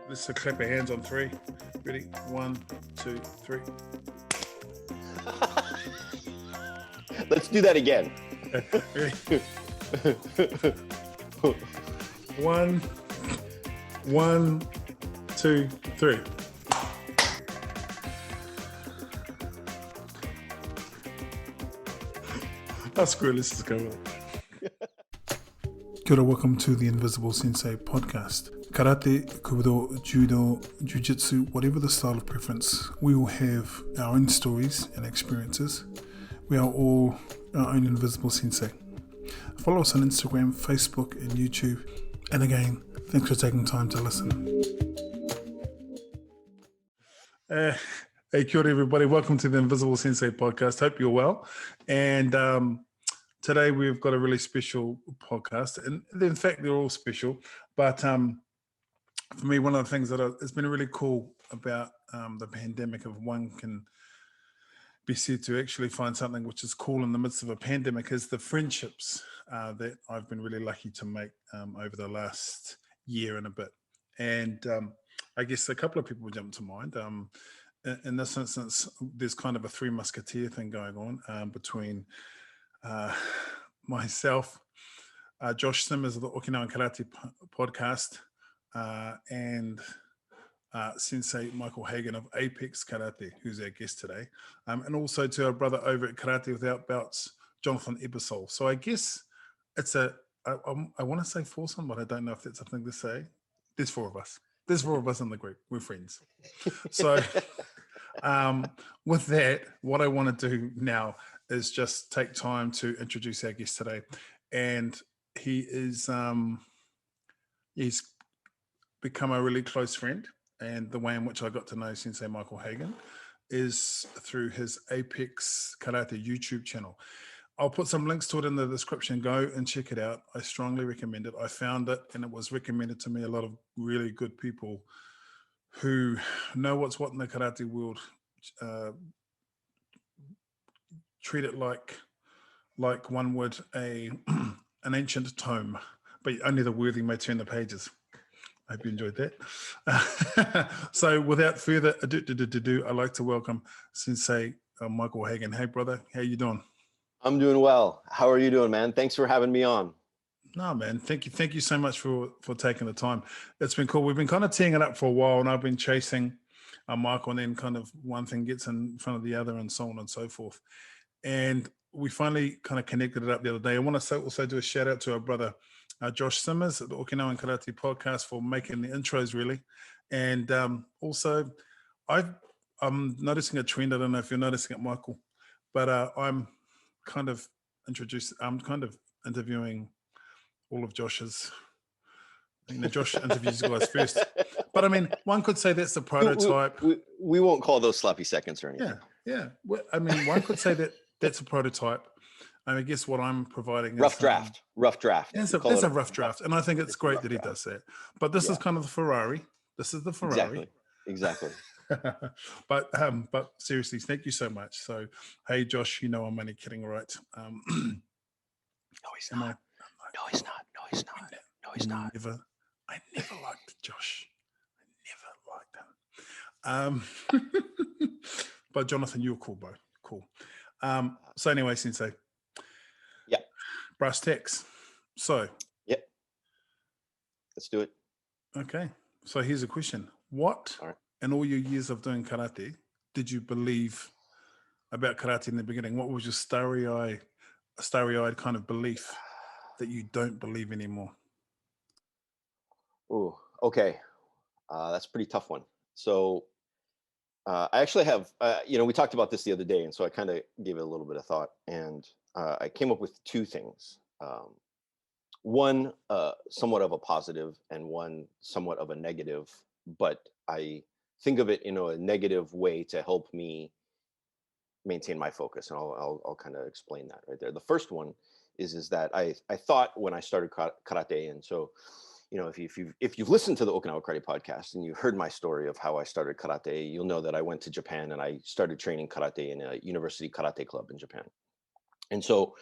Let's clap our hands on three. Ready? 1, 2, 3. Let's do that again. Ready? 1, 1, 2, 3. Oh, screw it. Let's just go with it. Kia ora, welcome to the Invisible Sensei podcast. Karate, Kubudo, Judo, Jiu-Jitsu, whatever the style of preference, we all have our own stories and experiences. We are all our own Invisible Sensei. Follow us on Instagram, Facebook, and YouTube. And again, thanks for taking time to listen. Hey, kia ora, everybody. Welcome to the Invisible Sensei podcast. Hope you're well. And today we've got a really special podcast. And in fact, they're all special. But for me, one of the things that has been really cool about the pandemic, if one can be said to actually find something which is cool in the midst of a pandemic, is the friendships that I've been really lucky to make over the last year and a bit. And I guess a couple of people jump to mind. In this instance, there's kind of a three musketeer thing going on between myself, Josh Simmers of the Okinawa Karate podcast, and Sensei Michael Hagen of Apex Karate, who's our guest today, and also to our brother over at Karate Without Belts, Jonathan Ebersol. So I guess it's I want to say foursome, but I don't know if that's a thing to say. There's four of us. There's four of us in the group. We're friends. So with that, what I want to do now is just take time to introduce our guest today. And he is he's become a really close friend. And the way in which I got to know Sensei Michael Hagen is through his Apex Karate YouTube channel. I'll put some links to it in the description. Go and check it out. I strongly recommend it. I found it and it was recommended to me. A lot of really good people who know what's what in the karate world treat it like one would an ancient tome, but only the worthy may turn the pages. I hope you enjoyed that. So without further ado, I'd like to welcome Sensei Michael Hagen. Hey, brother. How you doing? I'm doing well. How are you doing, man? Thanks for having me on. No, man. Thank you so much for taking the time. It's been cool. We've been kind of teeing it up for a while, and I've been chasing Michael, and then kind of one thing gets in front of the other and so on and so forth. And we finally kind of connected it up the other day. I want to also do a shout out to our brother, Josh Simmers at the Okinawa Karate podcast for making the intros, really. And also, I'm noticing a trend. I don't know if you're noticing it, Michael, but I'm kind of interviewing all of Josh's. Josh interviews you guys first. But I mean, one could say that's the prototype. We won't call those sloppy seconds or anything. Yeah. Well, I mean, one could say that that's a prototype. I mean, I guess what I'm providing rough is draft. That's a rough draft, and I think it's great that he does that. But this is kind of the Ferrari. This is the Ferrari. Exactly. But seriously, thank you so much. So, hey, Josh, I'm only kidding, right? No, he's not. No, he's not. I never liked Josh. I never liked him. But Jonathan, you're cool, bro. Cool. So anyway, Sensei. Yeah. Brass tacks. So. Yep. Let's do it. Okay. So here's a question. What, in all your years of doing karate, did you believe about karate in the beginning? What was your starry-eyed kind of belief that you don't believe anymore? Oh, okay. That's a pretty tough one. So I actually have, we talked about this the other day, and so I kind of gave it a little bit of thought, and I came up with two things. One, somewhat of a positive, and one somewhat of a negative, but I think of it in a negative way to help me maintain my focus, and I'll kind of explain that right there. The first one is that I thought when I started karate, and so if you've listened to the Okinawa Karate podcast and you heard my story of how I started karate, you'll know that I went to Japan and I started training karate in a university karate club in Japan. And so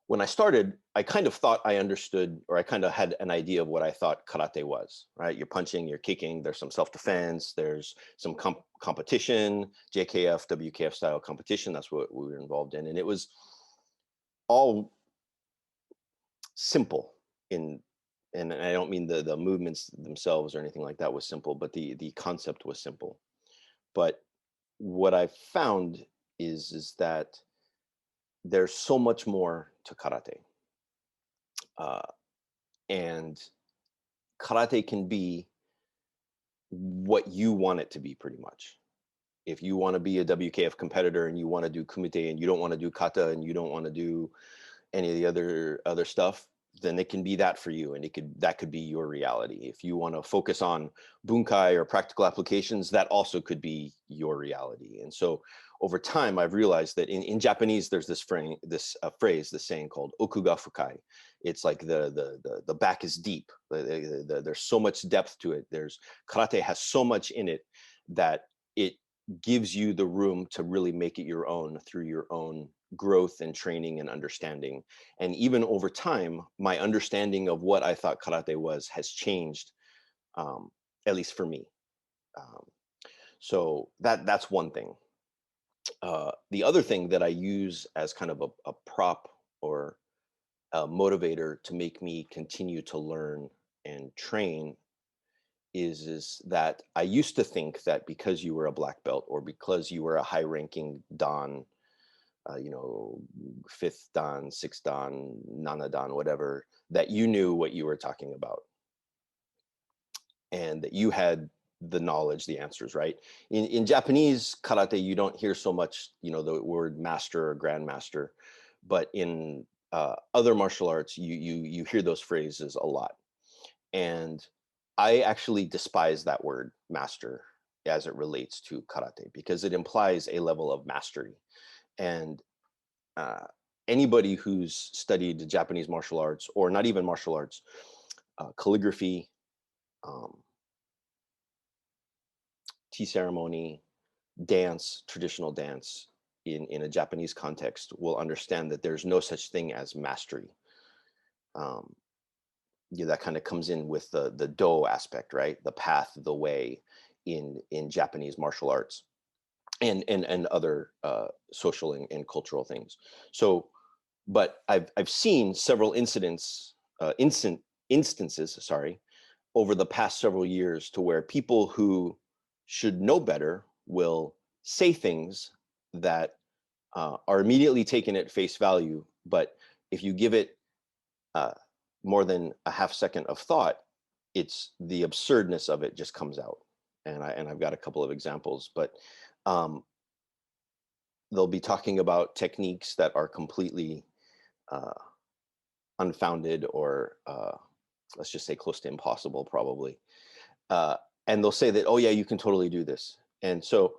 when I started, I kind of thought I understood, or I kind of had an idea of what I thought karate was, right? You're punching, you're kicking, there's some self-defense, there's some competition, JKF, WKF style competition. That's what we were involved in. And it was all simple and I don't mean the movements themselves or anything like that was simple, but the concept was simple. But what I found is that there's so much more to karate. And karate can be what you want it to be, pretty much. If you want to be a WKF competitor and you want to do kumite and you don't want to do kata and you don't want to do any of the other stuff, then it can be that for you, and that could be your reality. If you want to focus on bunkai or practical applications, that also could be your reality. And so over time, I've realized that in Japanese, there's this phrase, this saying called okuga fukai. It's like the back is deep. There's so much depth to it. Karate has so much in it that it gives you the room to really make it your own through your own growth and training and understanding. And even over time, my understanding of what I thought karate was has changed, at least for me. So that's one thing. The other thing that I use as kind of a prop or a motivator to make me continue to learn and train is that I used to think that because you were a black belt or because you were a high-ranking dan, fifth dan, sixth dan, nana dan, whatever, that you knew what you were talking about and that you had the knowledge, the answers, right? In Japanese karate, you don't hear so much, the word master or grandmaster, but in other martial arts, you hear those phrases a lot. And I actually despise that word master as it relates to karate because it implies a level of mastery. And anybody who's studied Japanese martial arts, or not even martial arts, calligraphy, tea ceremony, dance, traditional dance in a Japanese context will understand that there's no such thing as mastery. That kind of comes in with the do aspect, right? The path, the way in Japanese martial arts and other social and cultural things. So, but I've seen several instances, over the past several years to where people who should know better will say things that are immediately taken at face value. But if you give it more than a half second of thought, it's the absurdness of it just comes out. And I've got a couple of examples, but they'll be talking about techniques that are completely unfounded or let's just say close to impossible, probably. And they'll say that, oh yeah, you can totally do this. And so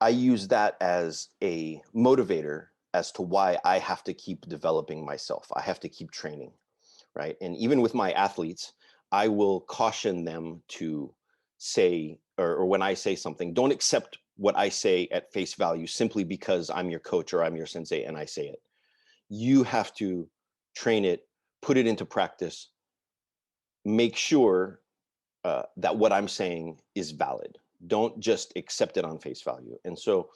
I use that as a motivator as to why I have to keep developing myself. I have to keep training, right? And even with my athletes, I will caution them to say, or when I say something, don't accept what I say at face value simply because I'm your coach or I'm your sensei and I say it. You have to train it, put it into practice, make sure that what I'm saying is valid. Don't just accept it on face value. And so,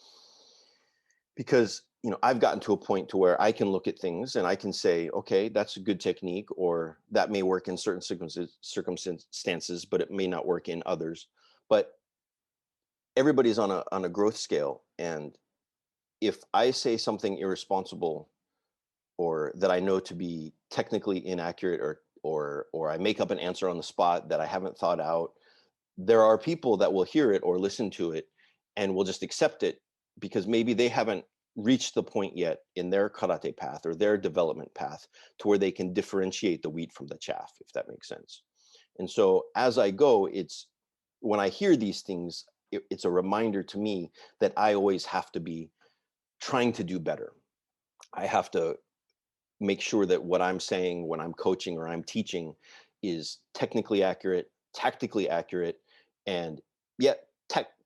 because I've gotten to a point to where I can look at things and I can say, okay, that's a good technique, or that may work in certain circumstances, but it may not work in others. But everybody's on a growth scale, and if I say something irresponsible or that I know to be technically inaccurate, or I make up an answer on the spot that I haven't thought out, there are people that will hear it or listen to it and will just accept it because maybe they haven't reached the point yet in their karate path or their development path to where they can differentiate the wheat from the chaff, if that makes sense. And so as I go, it's when I hear these things, it's a reminder to me that I always have to be trying to do better. I have to make sure that what I'm saying when I'm coaching or I'm teaching is technically accurate, tactically accurate, and yet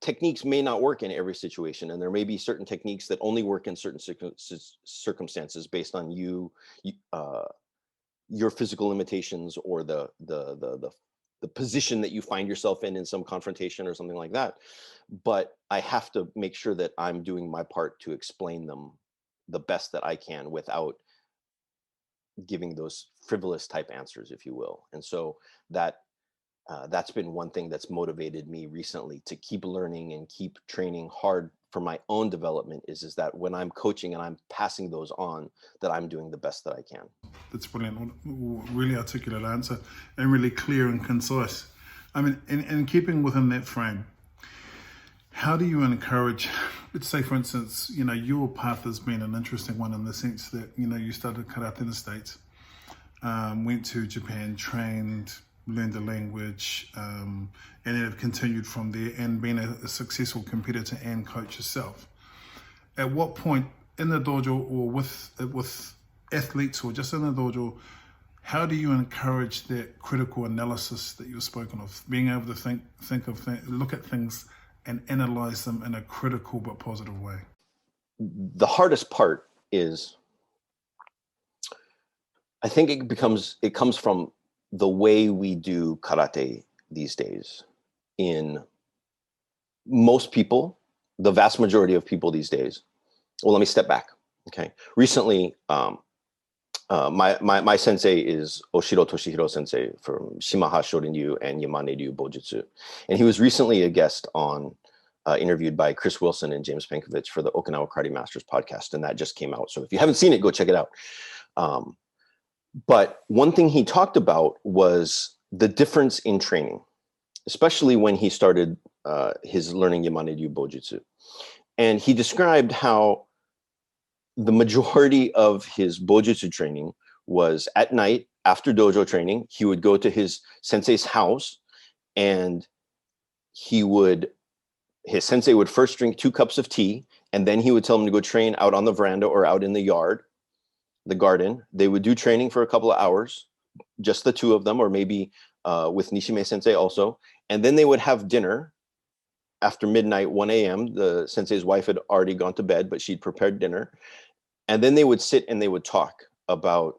techniques may not work in every situation, and there may be certain techniques that only work in certain circumstances based on your physical limitations, or the position that you find yourself in some confrontation or something like that. But I have to make sure that I'm doing my part to explain them the best that I can without giving those frivolous type answers, if you will. And so that's been one thing that's motivated me recently to keep learning and keep training hard for my own development, is that when I'm coaching and I'm passing those on, that I'm doing the best that I can. That's brilliant. Really articulate answer, and really clear and concise. I mean, in keeping within that frame, how do you encourage, let's say for instance, your path has been an interesting one in the sense that, you started karate in the States, went to Japan, trained, learned the language, and then have continued from there and been a successful competitor and coach yourself. At what point in the dojo, or with athletes, or just in the dojo, how do you encourage that critical analysis that you've spoken of, being able to look at things and analyze them in a critical but positive way? The hardest part is, I think it comes from the way we do karate these days. In most people, the vast majority of people these days, well, let me step back. Okay. Recently, my sensei is Oshiro Toshihiro sensei from Shimaha Shorin-ryu and Yamane-ryu Bojutsu. And he was recently a guest on, interviewed by Chris Wilson and James Pankovich for the Okinawa Karate Masters podcast. And that just came out. So if you haven't seen it, go check it out. But one thing he talked about was the difference in training, especially when he started his learning Yamane-ryu Bojutsu. And he described how the majority of his Bojutsu training was at night after dojo training. He would go to his sensei's house, and his sensei would first drink 2 cups of tea, and then he would tell him to go train out on the veranda or out in the yard, the garden. They would do training for a couple of hours, just the two of them, or maybe with Nishime sensei also. And then they would have dinner after midnight, 1 a.m. The sensei's wife had already gone to bed, but she'd prepared dinner. And then they would sit and they would talk about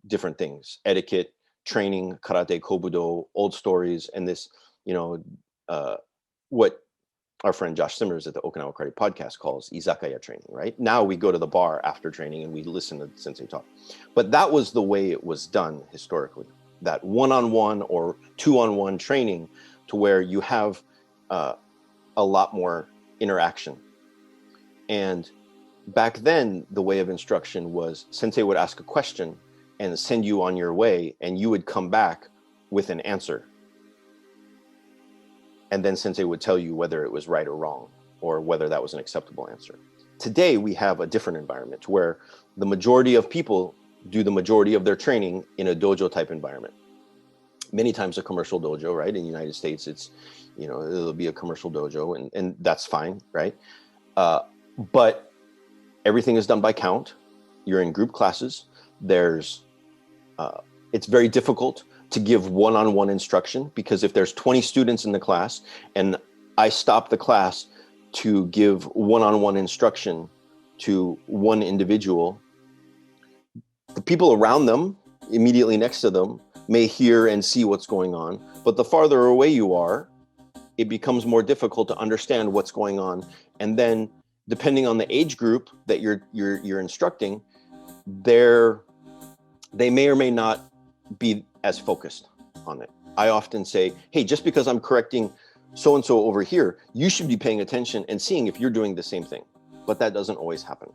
different things: etiquette, training, karate, kobudo, old stories, and this, what our friend Josh Simmers at the Okinawa Karate podcast calls izakaya training, right? Now we go to the bar after training and we listen to sensei talk. But that was the way it was done historically, that one-on-one or two-on-one training, to where you have a lot more interaction. And back then, the way of instruction was sensei would ask a question and send you on your way, and you would come back with an answer. And then sensei would tell you whether it was right or wrong, or whether that was an acceptable answer. Today, we have a different environment where the majority of people do the majority of their training in a dojo type environment. Many times a commercial dojo, right? In the United States, it's, it'll be a commercial dojo, and that's fine, right? But everything is done by count. You're in group classes. It's very difficult to give one-on-one instruction, because if there's 20 students in the class and I stop the class to give one-on-one instruction to one individual, the people around them, immediately next to them, may hear and see what's going on. But the farther away you are, it becomes more difficult to understand what's going on. And then, depending on the age group that you're instructing, they may or may not be as focused on it. I often say, hey, just because I'm correcting so-and-so over here, you should be paying attention and seeing if you're doing the same thing. But that doesn't always happen.